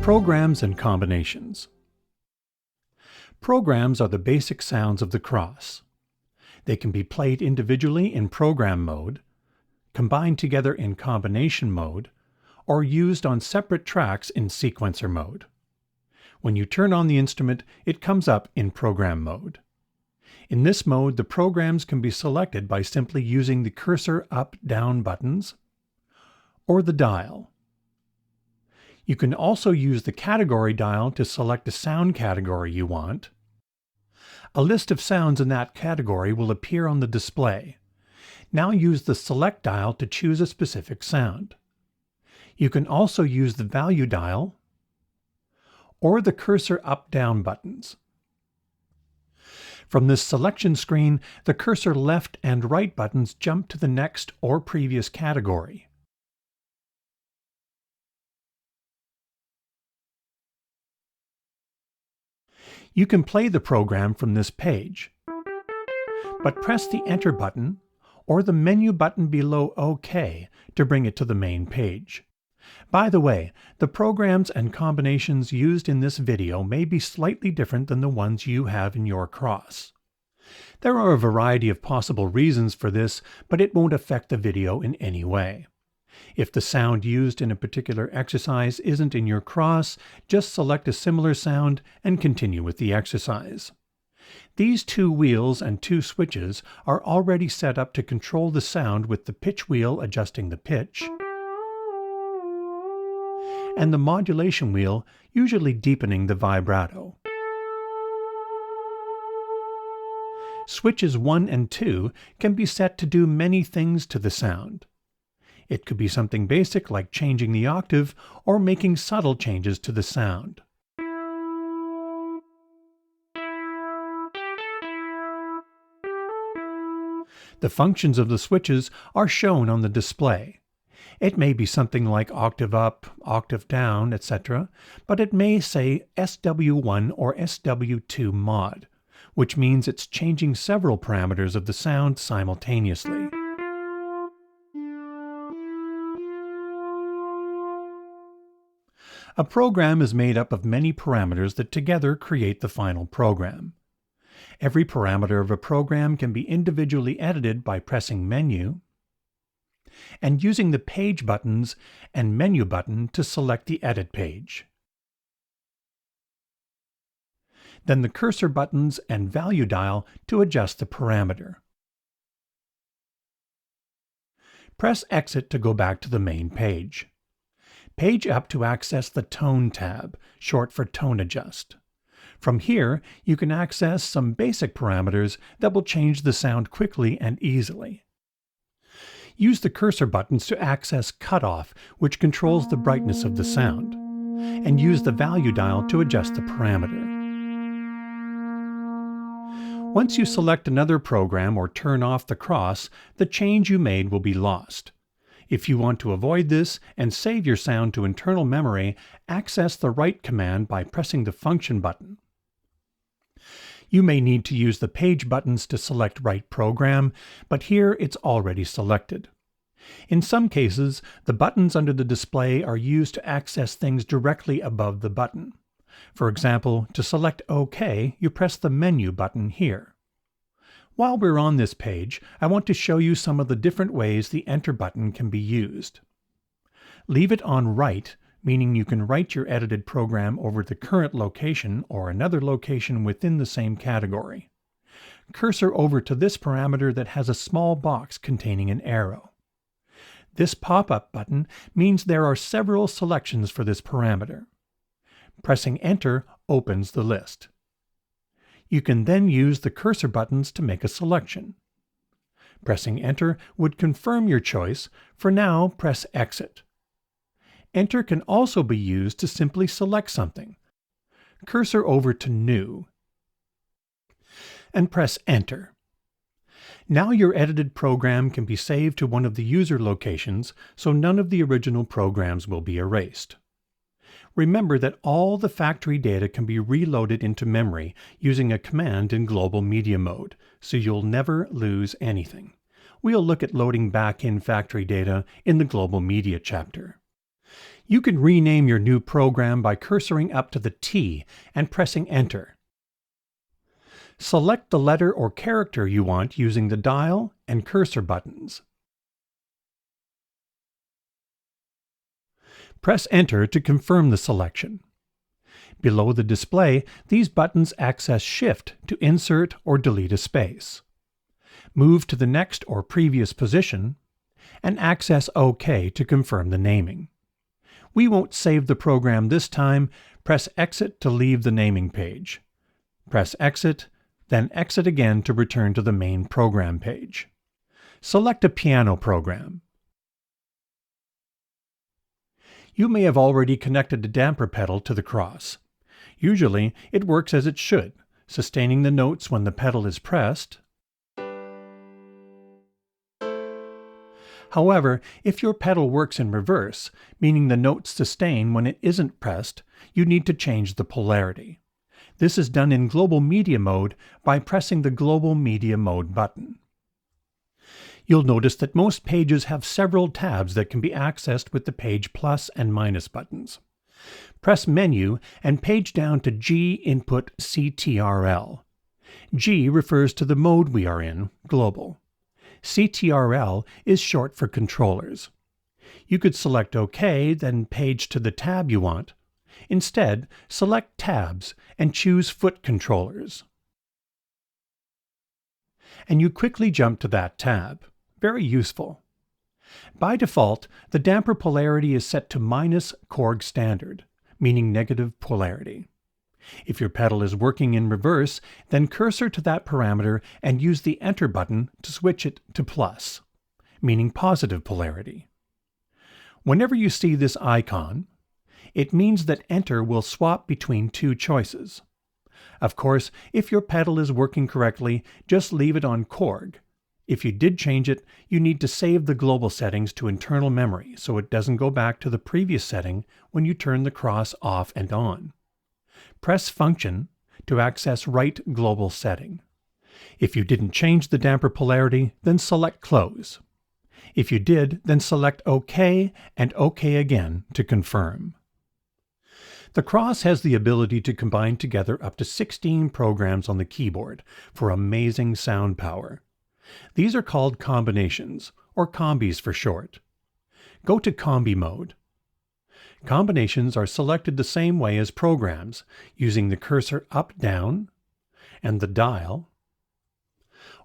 Programs and combinations. Programs are the basic sounds of the Kross. They can be played individually in program mode, combined together in combination mode, or used on separate tracks in sequencer mode. When you turn on the instrument, it comes up in program mode. In this mode, the programs can be selected by simply using the cursor up-down buttons or the dial. You can also use the category dial to select a sound category you want. A list of sounds in that category will appear on the display. Now use the select dial to choose a specific sound. You can also use the value dial or the cursor up-down buttons. From this selection screen, the cursor left and right buttons jump to the next or previous category. You can play the program from this page, but press the Enter button or the menu button below OK to bring it to the main page. By the way, the programs and combinations used in this video may be slightly different than the ones you have in your Kross. There are a variety of possible reasons for this, but it won't affect the video in any way. If the sound used in a particular exercise isn't in your Kross, just select a similar sound and continue with the exercise. These two wheels and two switches are already set up to control the sound, with the pitch wheel adjusting the pitch and the modulation wheel usually deepening the vibrato. Switches 1 and 2 can be set to do many things to the sound. It could be something basic like changing the octave or making subtle changes to the sound. The functions of the switches are shown on the display. It may be something like octave up, octave down, etc., but it may say SW1 or SW2 mod, which means it's changing several parameters of the sound simultaneously. A program is made up of many parameters that together create the final program. Every parameter of a program can be individually edited by pressing Menu and using the Page buttons and Menu button to select the Edit page. Then the cursor buttons and value dial to adjust the parameter. Press Exit to go back to the main page. Page up to access the Tone tab, short for Tone Adjust. From here, you can access some basic parameters that will change the sound quickly and easily. Use the cursor buttons to access Cutoff, which controls the brightness of the sound, and use the value dial to adjust the parameter. Once you select another program or turn off the Kross, the change you made will be lost. If you want to avoid this and save your sound to internal memory, access the Write command by pressing the Function button. You may need to use the Page buttons to select Write Program, but here it's already selected. In some cases, the buttons under the display are used to access things directly above the button. For example, to select OK, you press the Menu button here. While we're on this page, I want to show you some of the different ways the Enter button can be used. Leave it on Write, meaning you can write your edited program over the current location or another location within the same category. Cursor over to this parameter that has a small box containing an arrow. This pop-up button means there are several selections for this parameter. Pressing Enter opens the list. You can then use the cursor buttons to make a selection. Pressing Enter would confirm your choice. For now, press Exit. Enter can also be used to simply select something. Cursor over to New and press Enter. Now your edited program can be saved to one of the user locations, so none of the original programs will be erased. Remember that all the factory data can be reloaded into memory using a command in Global Media Mode, so you'll never lose anything. We'll look at loading back in factory data in the Global Media chapter. You can rename your new program by cursoring up to the T and pressing Enter. Select the letter or character you want using the dial and cursor buttons. Press Enter to confirm the selection. Below the display, these buttons access Shift to insert or delete a space. Move to the next or previous position, and access OK to confirm the naming. We won't save the program this time. Press Exit to leave the naming page. Press Exit, then exit again to return to the main program page. Select a piano program. You may have already connected the damper pedal to the Kross. Usually, it works as it should, sustaining the notes when the pedal is pressed. However, if your pedal works in reverse, meaning the notes sustain when it isn't pressed, you need to change the polarity. This is done in Global Media Mode by pressing the Global Media Mode button. You'll notice that most pages have several tabs that can be accessed with the page plus and minus buttons. Press Menu and page down to G Input CTRL. G refers to the mode we are in, Global. CTRL is short for controllers. You could select OK, then page to the tab you want. Instead, select Tabs and choose Foot Controllers. And you quickly jump to that tab. Very useful. By default, the damper polarity is set to minus Korg standard, meaning negative polarity. If your pedal is working in reverse, then cursor to that parameter and use the Enter button to switch it to plus, meaning positive polarity. Whenever you see this icon, it means that Enter will swap between two choices. Of course, if your pedal is working correctly, just leave it on Korg. If you did change it, you need to save the global settings to internal memory so it doesn't go back to the previous setting when you turn the Kross off and on. Press Function to access Right Global Setting. If you didn't change the damper polarity, then select Close. If you did, then select OK and OK again to confirm. The Kross has the ability to combine together up to 16 programs on the keyboard for amazing sound power. These are called combinations, or Combis for short. Go to Combi mode. Combinations are selected the same way as programs, using the cursor up-down and the dial,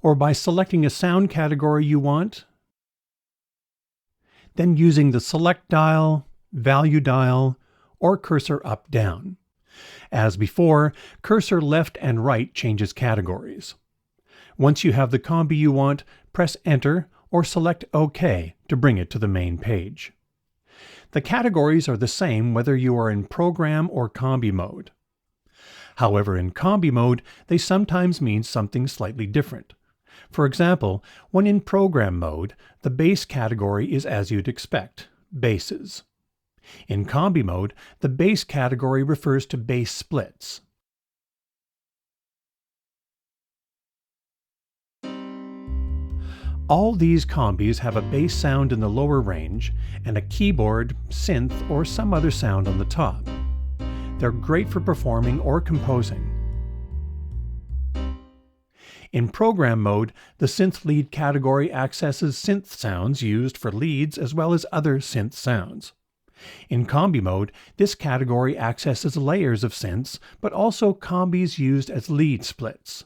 or by selecting a sound category you want, then using the select dial, value dial, or cursor up-down. As before, cursor left and right changes categories. Once you have the combi you want, press Enter or select OK to bring it to the main page. The categories are the same whether you are in program or combi mode. However, in combi mode, they sometimes mean something slightly different. For example, when in program mode, the bass category is as you'd expect, basses. In combi mode, the bass category refers to bass splits. All these combis have a bass sound in the lower range and a keyboard, synth, or some other sound on the top. They're great for performing or composing. In program mode, the synth lead category accesses synth sounds used for leads as well as other synth sounds. In combi mode, this category accesses layers of synths, but also combis used as lead splits.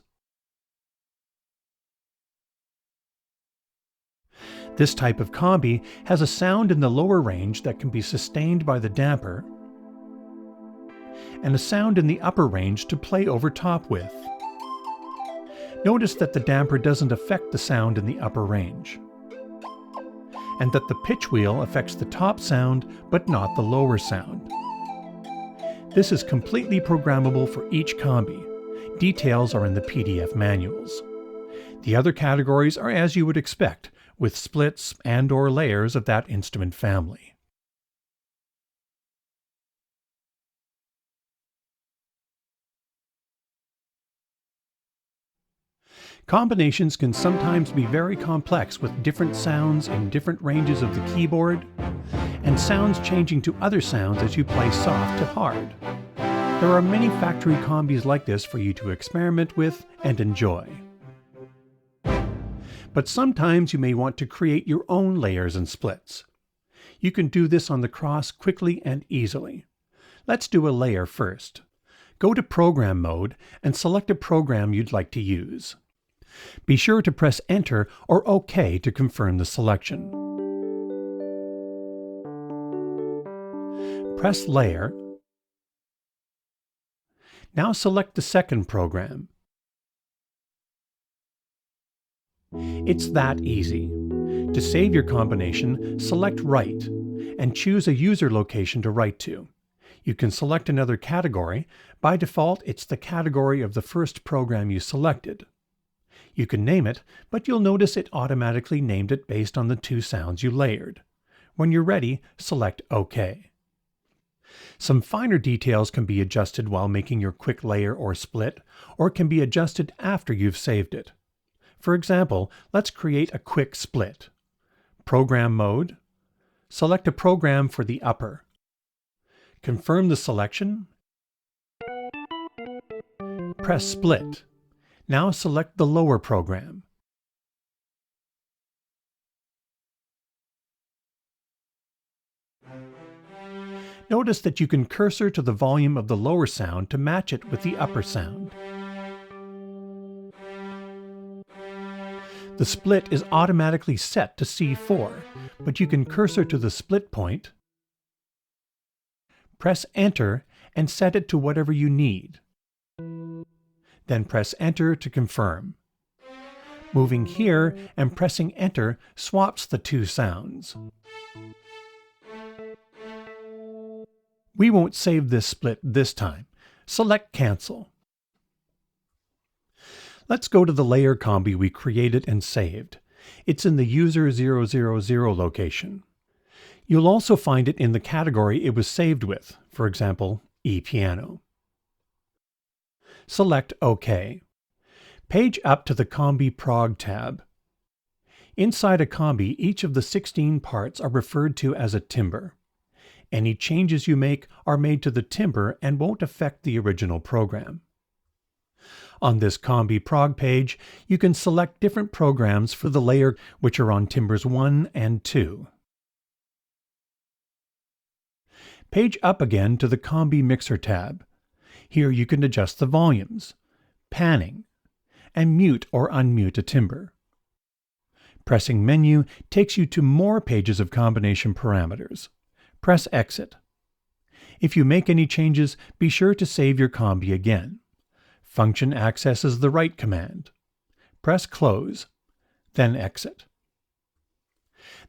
This type of combi has a sound in the lower range that can be sustained by the damper, and a sound in the upper range to play over top with. Notice that the damper doesn't affect the sound in the upper range, and that the pitch wheel affects the top sound but not the lower sound. This is completely programmable for each combi. Details are in the PDF manuals. The other categories are as you would expect, with splits and/or layers of that instrument family. Combinations can sometimes be very complex with different sounds in different ranges of the keyboard, and sounds changing to other sounds as you play soft to hard. There are many factory combis like this for you to experiment with and enjoy. But sometimes you may want to create your own layers and splits. You can do this on the Kross quickly and easily. Let's do a layer first. Go to Program Mode and select a program you'd like to use. Be sure to press Enter or OK to confirm the selection. Press Layer. Now select the second program. It's that easy. To save your combination, select Write and choose a user location to write to. You can select another category. By default, it's the category of the first program you selected. You can name it, but you'll notice it automatically named it based on the two sounds you layered. When you're ready, select OK. Some finer details can be adjusted while making your quick layer or split, or can be adjusted after you've saved it. For example, let's create a quick split. Program Mode. Select a program for the upper. Confirm the selection. Press Split. Now select the lower program. Notice that you can cursor to the volume of the lower sound to match it with the upper sound. The split is automatically set to C4, but you can cursor to the split point, press Enter, and set it to whatever you need. Then press Enter to confirm. Moving here and pressing Enter swaps the two sounds. We won't save this split this time. Select Cancel. Let's go to the layer combi we created and saved. It's in the User 000 location. You'll also find it in the category it was saved with, for example, E-piano. Select OK. Page up to the Combi Prog tab. Inside a combi, each of the 16 parts are referred to as a timbre. Any changes you make are made to the timbre and won't affect the original program. On this Combi Prog page, you can select different programs for the layer which are on timbres 1 and 2. Page up again to the Combi Mixer tab. Here you can adjust the volumes, panning, and mute or unmute a timbre. Pressing Menu takes you to more pages of combination parameters. Press Exit. If you make any changes, be sure to save your combi again. Function accesses the Write command. Press Close, then Exit.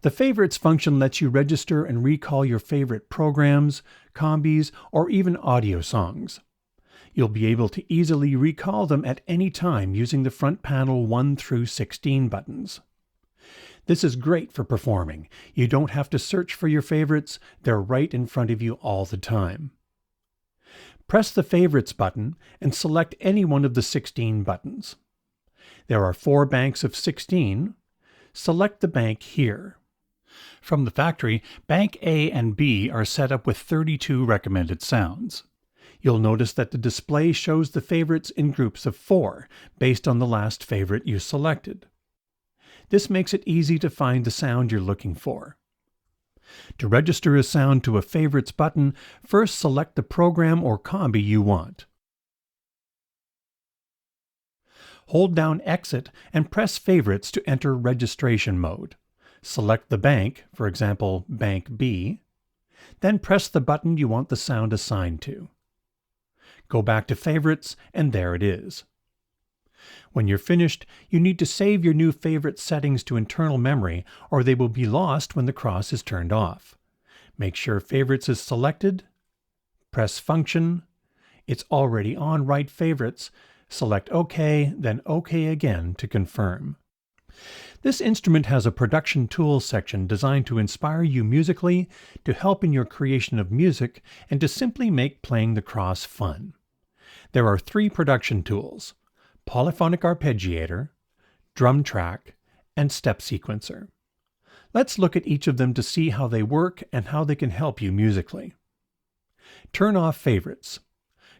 The Favorites function lets you register and recall your favorite programs, combis, or even audio songs. You'll be able to easily recall them at any time using the front panel 1 through 16 buttons. This is great for performing. You don't have to search for your favorites, they're right in front of you all the time. Press the Favorites button and select any one of the 16 buttons. There are 4 banks of 16. Select the bank here. From the factory, Bank A and B are set up with 32 recommended sounds. You'll notice that the display shows the favorites in groups of 4, based on the last favorite you selected. This makes it easy to find the sound you're looking for. To register a sound to a Favorites button, first select the program or combi you want. Hold down Exit and press Favorites to enter registration mode. Select the bank, for example, Bank B, then press the button you want the sound assigned to. Go back to Favorites, and there it is. When you're finished, you need to save your new favorite settings to internal memory, or they will be lost when the Kross is turned off. Make sure Favorites is selected, press Function, it's already on Write Favorites, select OK, then OK again to confirm. This instrument has a production tools section designed to inspire you musically, to help in your creation of music, and to simply make playing the Kross fun. There are 3 production tools: Polyphonic Arpeggiator, Drum Track, and Step Sequencer. Let's look at each of them to see how they work and how they can help you musically. Turn off favorites.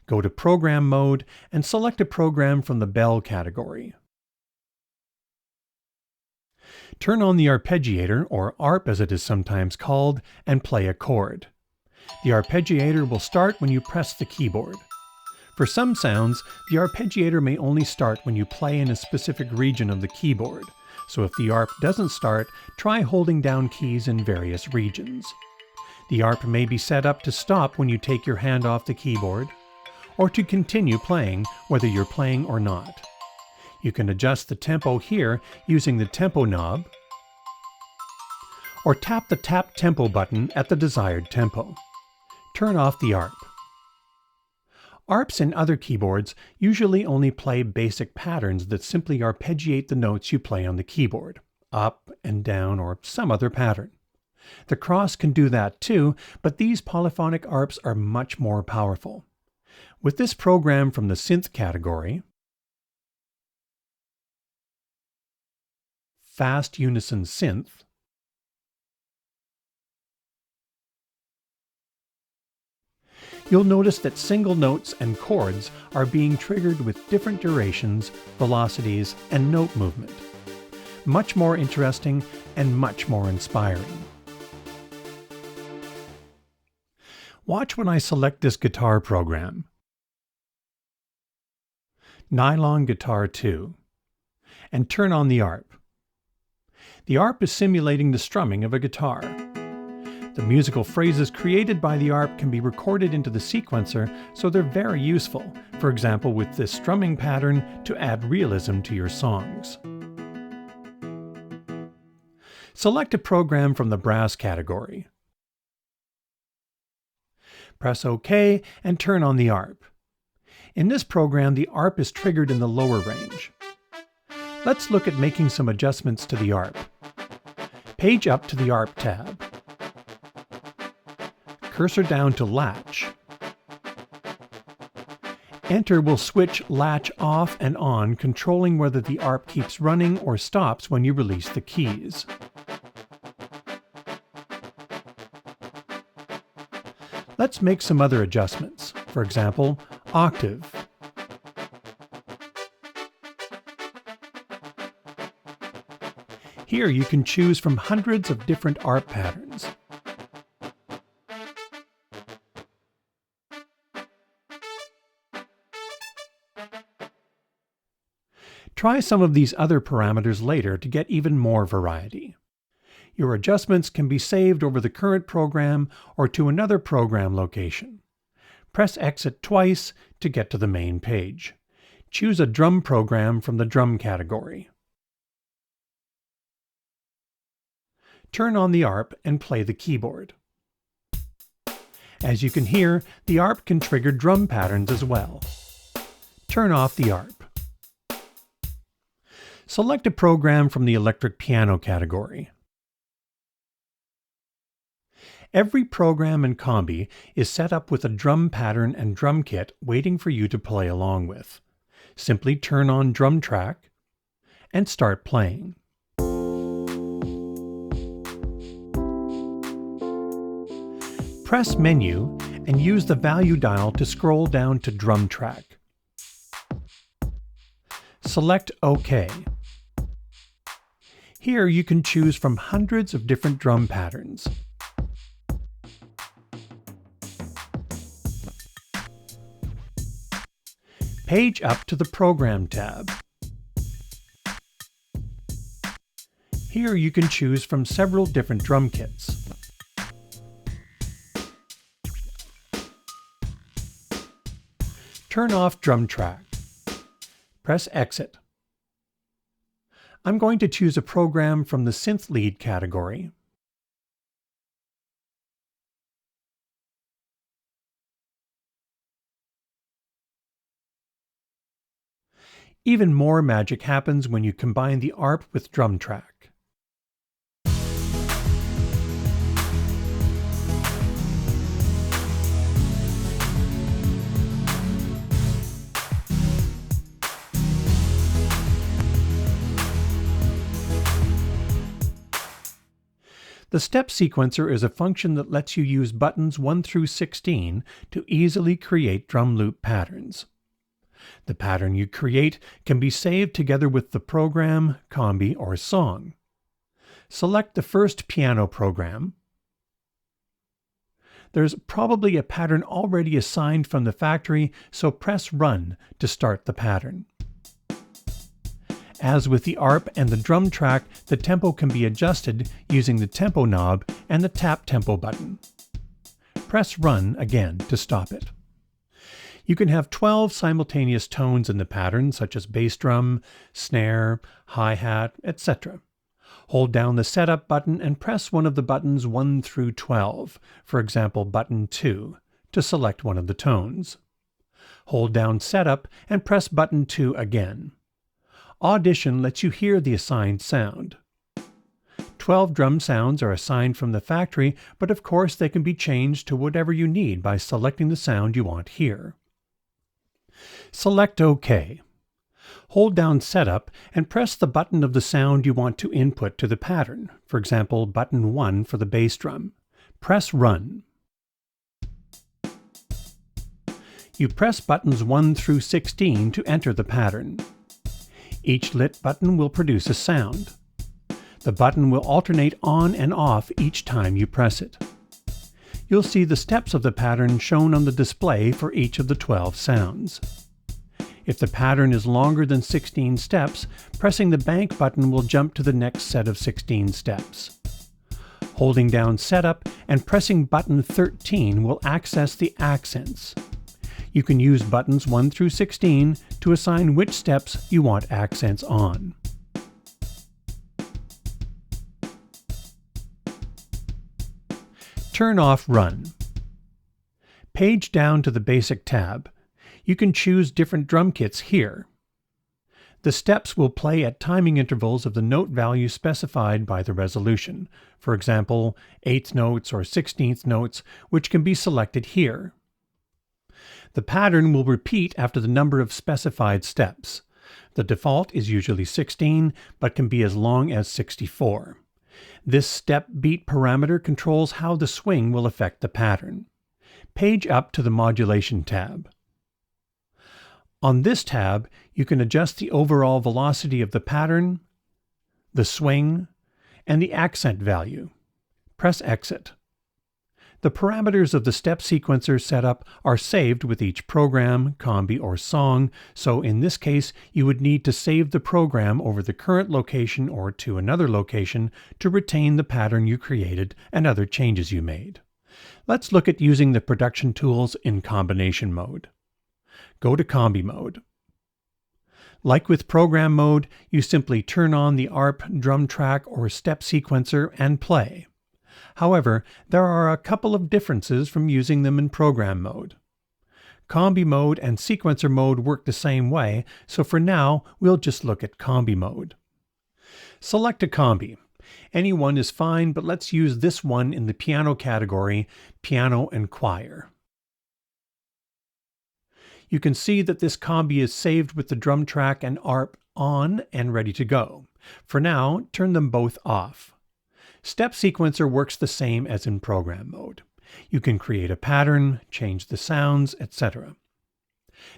Go to Program Mode and select a program from the Bell category. Turn on the arpeggiator, or ARP as it is sometimes called, and play a chord. The arpeggiator will start when you press the keyboard. For some sounds, the arpeggiator may only start when you play in a specific region of the keyboard, so if the ARP doesn't start, try holding down keys in various regions. The ARP may be set up to stop when you take your hand off the keyboard, or to continue playing whether you're playing or not. You can adjust the tempo here using the tempo knob, or tap the Tap Tempo button at the desired tempo. Turn off the ARP. ARPs in other keyboards usually only play basic patterns that simply arpeggiate the notes you play on the keyboard, up and down or some other pattern. The Kross can do that too, but these polyphonic ARPs are much more powerful. With this program from the Synth category, Fast Unison Synth, you'll notice that single notes and chords are being triggered with different durations, velocities, and note movement. Much more interesting and much more inspiring. Watch when I select this guitar program, Nylon Guitar 2, and turn on the ARP. The ARP is simulating the strumming of a guitar. The musical phrases created by the ARP can be recorded into the sequencer, so they're very useful, for example with this strumming pattern to add realism to your songs. Select a program from the brass category. Press OK and turn on the ARP. In this program, the ARP is triggered in the lower range. Let's look at making some adjustments to the ARP. Page up to the ARP tab. Cursor down to Latch. Enter will switch latch off and on, controlling whether the ARP keeps running or stops when you release the keys. Let's make some other adjustments. For example, octave. Here you can choose from hundreds of different ARP patterns. Try some of these other parameters later to get even more variety. Your adjustments can be saved over the current program or to another program location. Press Exit twice to get to the main page. Choose a drum program from the drum category. Turn on the ARP and play the keyboard. As you can hear, the ARP can trigger drum patterns as well. Turn off the ARP. Select a program from the electric piano category. Every program in Combi is set up with a drum pattern and drum kit waiting for you to play along with. Simply turn on Drum Track and start playing. Press Menu and use the value dial to scroll down to Drum Track. Select OK. Here you can choose from hundreds of different drum patterns. Page up to the Program tab. Here you can choose from several different drum kits. Turn off Drum Track. Press Exit. I'm going to choose a program from the Synth Lead category. Even more magic happens when you combine the ARP with Drum Track. The step sequencer is a function that lets you use buttons 1 through 16 to easily create drum loop patterns. The pattern you create can be saved together with the program, combi, or song. Select the first piano program. There's probably a pattern already assigned from the factory, so press Run to start the pattern. As with the ARP and the drum track, the tempo can be adjusted using the tempo knob and the tap tempo button. Press Run again to stop it. You can have 12 simultaneous tones in the pattern, such as bass drum, snare, hi-hat, etc. Hold down the Setup button and press one of the buttons 1 through 12, for example button 2, to select one of the tones. Hold down Setup and press button 2 again. Audition lets you hear the assigned sound. 12 drum sounds are assigned from the factory, but of course they can be changed to whatever you need by selecting the sound you want here. Select OK. Hold down Setup and press the button of the sound you want to input to the pattern, for example button 1 for the bass drum. Press Run. You press buttons 1 through 16 to enter the pattern. Each lit button will produce a sound. The button will alternate on and off each time you press it. You'll see the steps of the pattern shown on the display for each of the 12 sounds. If the pattern is longer than 16 steps, pressing the bank button will jump to the next set of 16 steps. Holding down Setup and pressing button 13 will access the accents. You can use buttons 1 through 16 to assign which steps you want accents on. Turn off Run. Page down to the Basic tab. You can choose different drum kits here. The steps will play at timing intervals of the note value specified by the resolution, for example 8th notes or 16th notes, which can be selected here. The pattern will repeat after the number of specified steps. The default is usually 16, but can be as long as 64. This step beat parameter controls how the swing will affect the pattern. Page up to the Modulation tab. On this tab, you can adjust the overall velocity of the pattern, the swing, and the accent value. Press Exit. The parameters of the step sequencer setup are saved with each program, combi, or song, so in this case you would need to save the program over the current location or to another location to retain the pattern you created and other changes you made. Let's look at using the production tools in combination mode. Go to Combi mode. Like with program mode, you simply turn on the ARP, drum track, or step sequencer and play. However, there are a couple of differences from using them in program mode. Combi mode and sequencer mode work the same way, so for now we'll just look at Combi mode. Select a combi. Any one is fine, but let's use this one in the piano category, Piano and Choir. You can see that this combi is saved with the drum track and ARP on and ready to go. For now, turn them both off. Step sequencer works the same as in program mode. You can create a pattern, change the sounds, etc.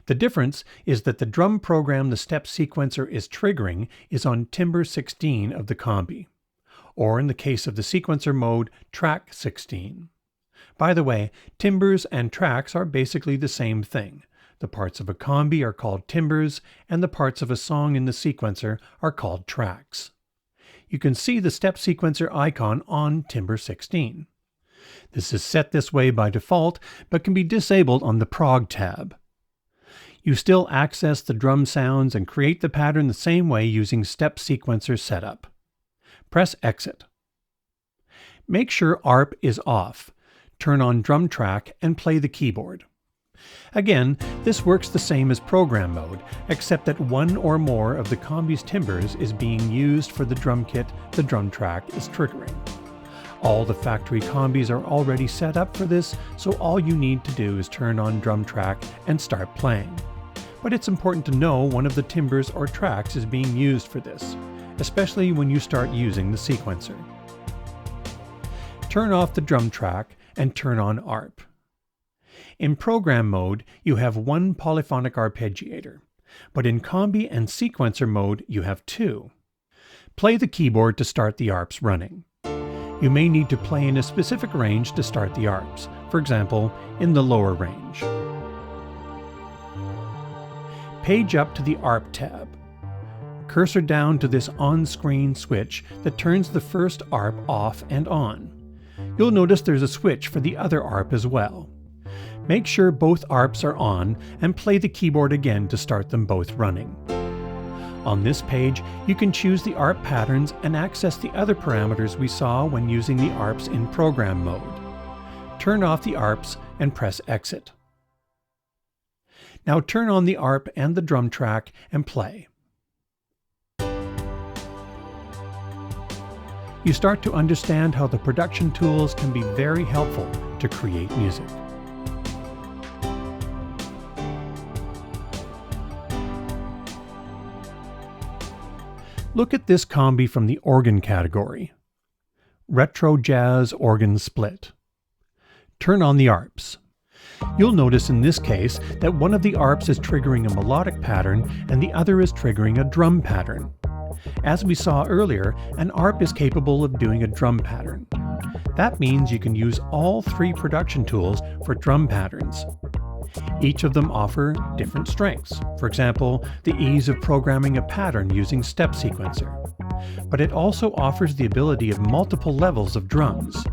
The difference is that the drum program the step sequencer is triggering is on timbre 16 of the combi, or in the case of the sequencer mode, track 16. By the way, timbres and tracks are basically the same thing. The parts of a combi are called timbres, and the parts of a song in the sequencer are called tracks. You can see the step sequencer icon on timbre 16. This is set this way by default, but can be disabled on the Prog tab. You still access the drum sounds and create the pattern the same way using step sequencer setup. Press Exit. Make sure ARP is off. Turn on drum track and play the keyboard. Again, this works the same as program mode, except that one or more of the combi's timbres is being used for the drum kit the drum track is triggering. All the factory combis are already set up for this, so all you need to do is turn on drum track and start playing. But it's important to know one of the timbres or tracks is being used for this, especially when you start using the sequencer. turn off the drum track and turn on ARP. In program mode, you have one polyphonic arpeggiator, but in Combi and sequencer mode, you have two. Play the keyboard to start the ARPs running. You may need to play in a specific range to start the ARPs, for example, in the lower range. Page up to the ARP tab. Cursor down to this on-screen switch that turns the first ARP off and on. You'll notice there's a switch for the other ARP as well. Make sure both ARPs are on and play the keyboard again to start them both running. On this page, you can choose the ARP patterns and access the other parameters we saw when using the ARPs in program mode. Turn off the ARPs and press Exit. Now turn on the ARP and the drum track and play. You start to understand how the production tools can be very helpful to create music. Look at this combi from the organ category. Retro Jazz Organ Split. Turn on the ARPs. You'll notice in this case that one of the ARPs is triggering a melodic pattern and the other is triggering a drum pattern. As we saw earlier, an ARP is capable of doing a drum pattern. That means you can use all three production tools for drum patterns. Each of them offer different strengths. For example, the ease of programming a pattern using Step Sequencer. But it also offers the ability of multiple levels of drums.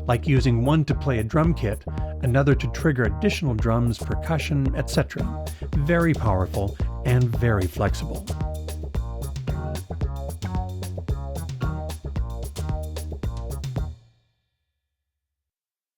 Like using one to play a drum kit, another to trigger additional drums, percussion, etc. Very powerful and very flexible.